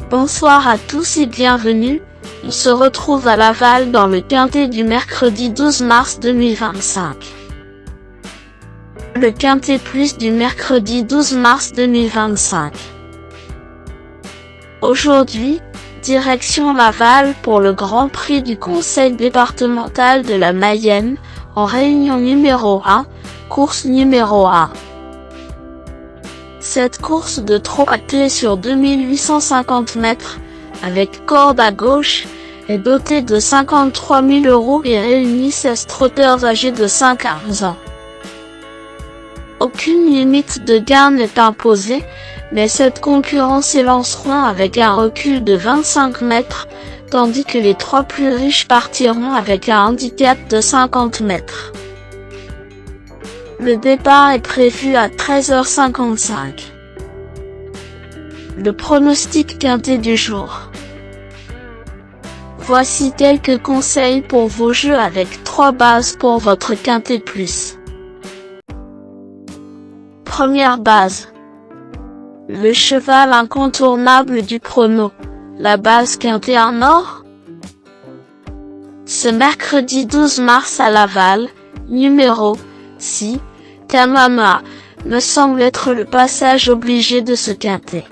Bonsoir à tous et bienvenue, on se retrouve à Laval dans le Quintet du mercredi 12 mars 2025. Le Quintet Plus du mercredi 12 mars 2025. Aujourd'hui, direction Laval pour le Grand Prix du Conseil départemental de la Mayenne, en réunion numéro 1, course numéro 1. Cette course de trot à clé sur 2850 mètres, avec corde à gauche, est dotée de 53 000 € et réunit 16 trotteurs âgés de 5 à 11 ans. Aucune limite de gain n'est imposée, mais cette concurrence s'élanceront avec un recul de 25 mètres, tandis que les trois plus riches partiront avec un handicap de 50 mètres. Le départ est prévu à 13h55. Le pronostic quintet du jour. Voici quelques conseils pour vos jeux avec 3 bases pour votre quintet plus. Première base. Le cheval incontournable du prono. La base quintet en or. Ce mercredi 12 mars à Laval, numéro 6, Kamehameha, me semble être le passage obligé de ce quintet.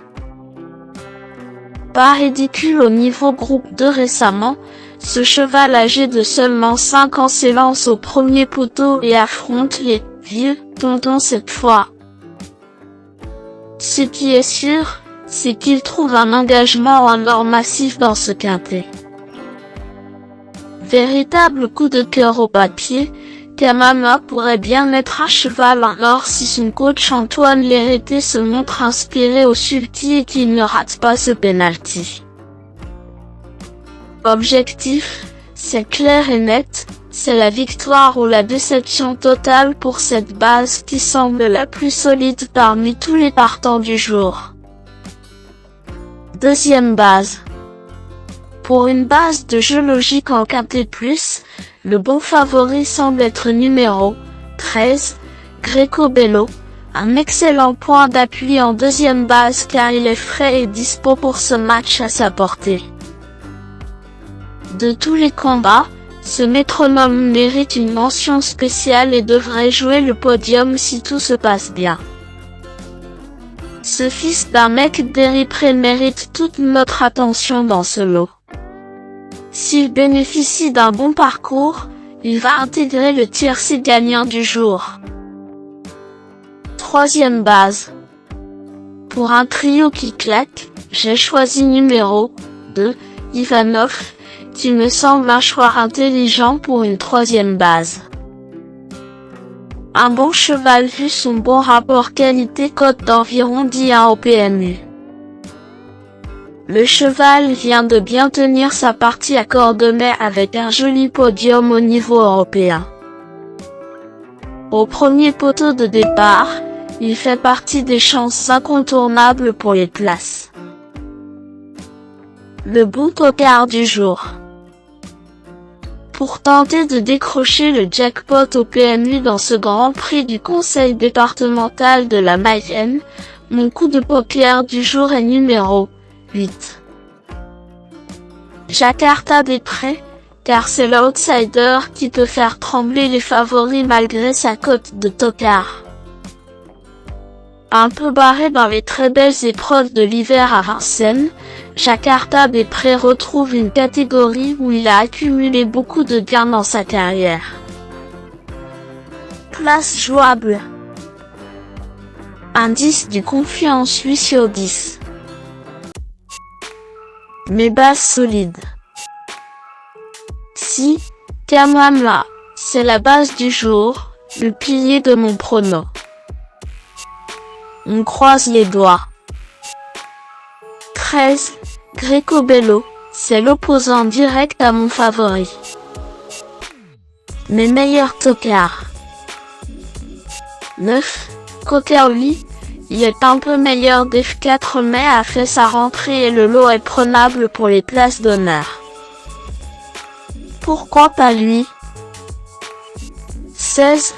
Pas ridicule au niveau groupe 2 récemment, ce cheval âgé de seulement 5 ans s'élance au premier poteau et affronte les vieux tontons cette fois. Ce qui est sûr, c'est qu'il trouve un engagement en or massif dans ce quintet. Véritable coup de cœur au papier, Kamehameha pourrait bien mettre à cheval en or si son coach Antoine Lérité se montre inspiré au sulky et qu'il ne rate pas ce penalty. Objectif, c'est clair et net, c'est la victoire ou la déception totale pour cette base qui semble la plus solide parmi tous les partants du jour. Deuxième base. Pour une base de jeu logique en quintet plus, le bon favori semble être numéro 13, Greco Bello, un excellent point d'appui en deuxième base car il est frais et dispo pour ce match à sa portée. De tous les combats, ce métronome mérite une mention spéciale et devrait jouer le podium si tout se passe bien. Ce fils d'un mec déripré mérite toute notre attention dans ce lot. S'il bénéficie d'un bon parcours, il va intégrer le tiercé gagnant du jour. Troisième base. Pour un trio qui claque, j'ai choisi numéro 2, Ivanov, qui me semble un choix intelligent pour une troisième base. Un bon cheval vu son bon rapport qualité-cote d'environ 10 au PMU. Le cheval vient de bien tenir sa partie à Cordemais avec un joli podium au niveau européen. Au premier poteau de départ, il fait partie des chances incontournables pour les places. Le bon tocard du jour. Pour tenter de décrocher le jackpot au PMU dans ce Grand Prix du Conseil départemental de la Mayenne, mon coup de poker du jour est numéro 8. Jakarta des Prés, car c'est l'outsider qui peut faire trembler les favoris malgré sa cote de tocard. Un peu barré dans les très belles épreuves de l'hiver à Vincennes, Jakarta des Prés retrouve une catégorie où il a accumulé beaucoup de gains dans sa carrière. Place jouable. Indice du Confiance 8 sur 10. Mes bases solides. Si, Kamehameha, c'est la base du jour, le pilier de mon prono. On croise les doigts. 13, Greco Bello, c'est l'opposant direct à mon favori. Mes meilleurs tocards. 9, Kokaoli, il est un peu meilleur d'F4 mais a fait sa rentrée et le lot est prenable pour les places d'honneur. Pourquoi pas lui? 16,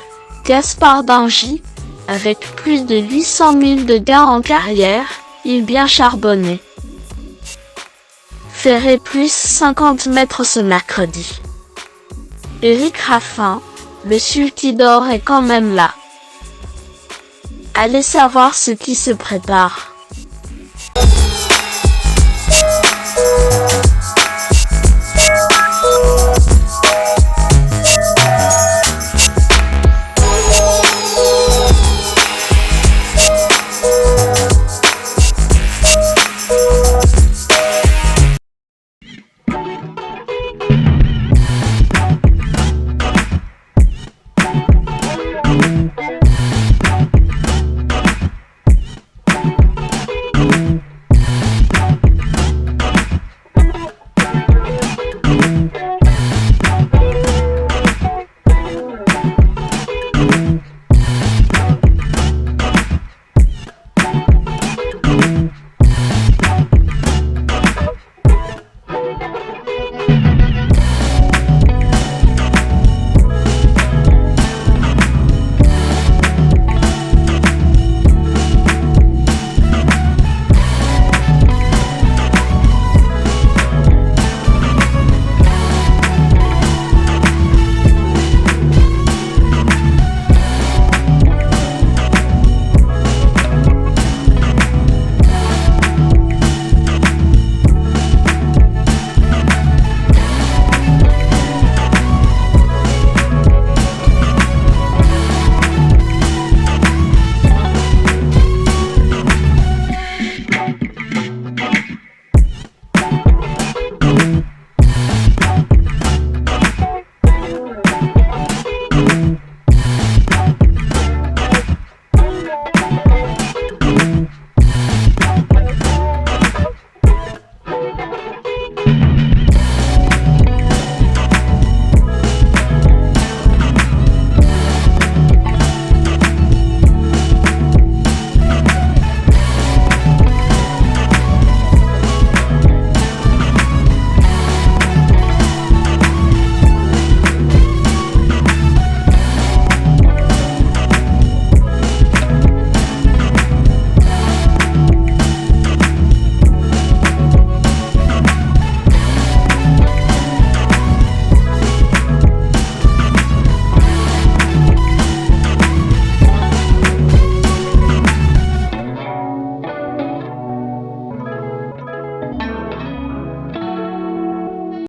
Gaspard d'Angy, avec plus de 800 000 de gains en carrière, il bien charbonné. ferai plus 50 mètres ce mercredi. Eric Raffin, le sultidor est quand même là. Allez savoir ce qui se prépare.